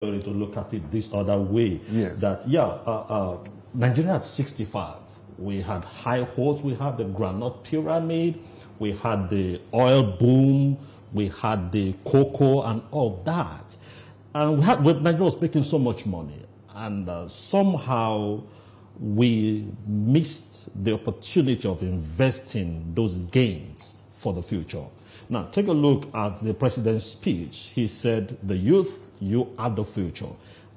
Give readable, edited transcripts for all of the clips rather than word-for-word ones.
to look at it this other way. Yes. That, Nigeria at 65, we had high hopes, we had the granite pyramid, we had the oil boom, we had the cocoa and all that. And Nigeria was making so much money. And somehow we missed the opportunity of investing those gains for the future. Now, take a look at the president's speech. He said, the youth, you are the future.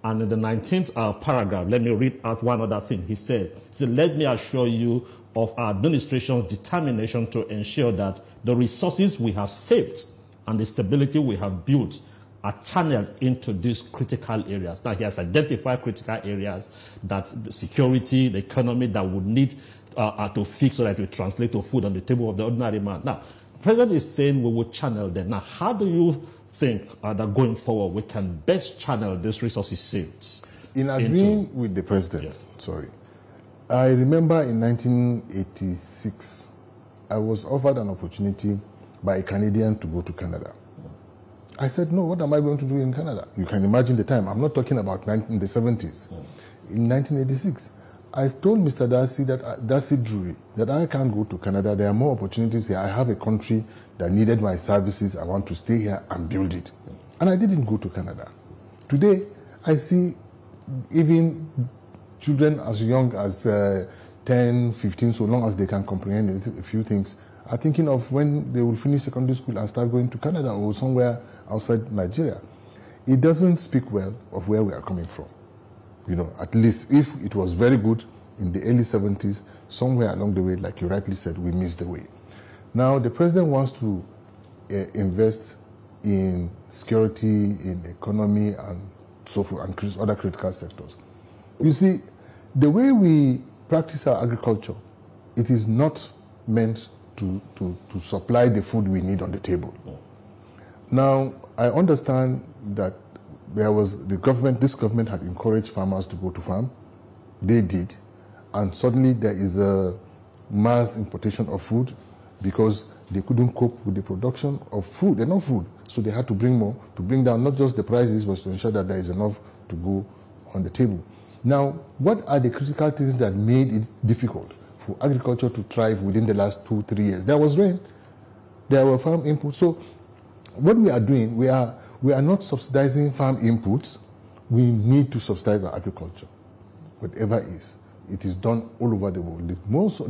And in the 19th paragraph, let me read out one other thing. He said, let me assure you of our administration's determination to ensure that the resources we have saved and the stability we have built are channeled into these critical areas. Now, he has identified critical areas that the security, the economy that would need to fix so that it will translate to food on the table of the ordinary man. Now, the president is saying we will channel them. Now, how do you think that going forward we can best channel these resources saved? In agreeing with the president, yes. I remember in 1986, I was offered an opportunity by a Canadian to go to Canada. I said, no, what am I going to do in Canada? You can imagine the time. I'm not talking about in the 70s. In 1986, I told Mr. Darcy Drury that I can't go to Canada. There are more opportunities here. I have a country that needed my services. I want to stay here and build it. And I didn't go to Canada. Today, I see even children as young as 10, 15, so long as they can comprehend a few things, are thinking of when they will finish secondary school and start going to Canada or somewhere outside Nigeria. It doesn't speak well of where we are coming from. You know, at least if it was very good in the early 70s, somewhere along the way, like you rightly said, we missed the way. Now, the president wants to invest in security, in economy, and so forth, and other critical sectors. You see, the way we practice our agriculture, it is not meant to supply the food we need on the table. Now, I understand that this government had encouraged farmers to go to farm. They did. And suddenly there is a mass importation of food because they couldn't cope with the production of food, enough food. So they had to bring more, to bring down not just the prices, but to ensure that there is enough to go on the table. Now, what are the critical things that made it difficult for agriculture to thrive within the last 2-3 years? There was rain. There were farm inputs. So what we are doing, we are not subsidizing farm inputs. We need to subsidize our agriculture, whatever it is. It is done all over the world.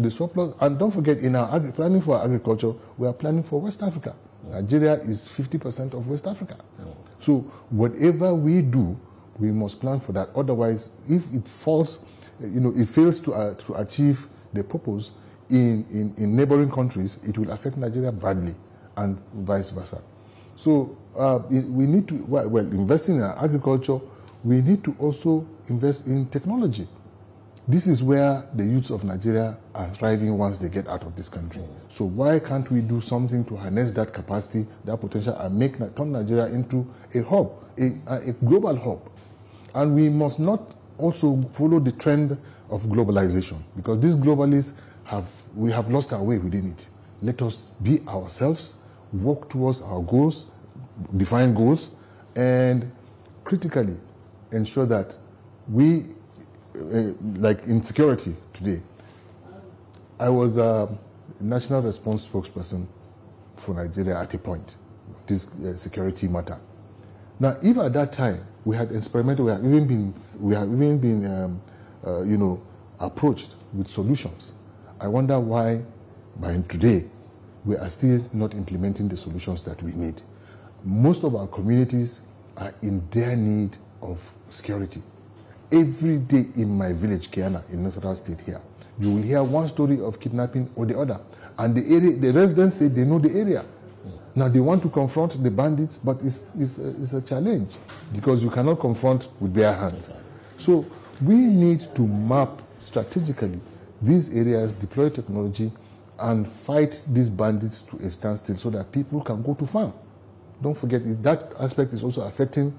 The surplus, and don't forget, in our planning for our agriculture, we are planning for West Africa. Nigeria is 50% of West Africa. So whatever we do, we must plan for that. Otherwise, if it falls, it fails to achieve the purpose in neighboring countries, it will affect Nigeria badly, and vice versa. So we need to, investing in our agriculture, we need to also invest in technology. This is where the youths of Nigeria are thriving once they get out of this country. So why can't we do something to harness that capacity, that potential, and turn Nigeria into a hub, a global hub? And we must not also follow the trend of globalization, because these globalists we have lost our way within it. Let us be ourselves, work towards our goals, define goals, and critically ensure that we, like in security today, I was a national response spokesperson for Nigeria at a point, this security matter. Now, if at that time we had experimented, we have even been approached with solutions, I wonder why by today we are still not implementing the solutions that we need. Most of our communities are in their need of security. Every day in my village, Kiana, in Nasarawa State here, you will hear one story of kidnapping or the other. And the residents say they know the area. Now they want to confront the bandits, but it's a challenge because you cannot confront with bare hands. So we need to map strategically these areas, deploy technology, and fight these bandits to a standstill so that people can go to farm. Don't forget, that aspect is also affecting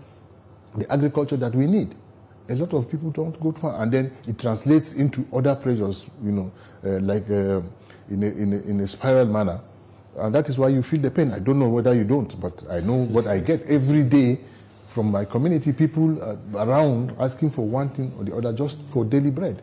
the agriculture that we need. A lot of people don't go to farm, and then it translates into other pressures, like in a spiral manner. And that is why you feel the pain. I don't know whether you don't, but I know what I get every day from my community, people around asking for one thing or the other just for daily bread.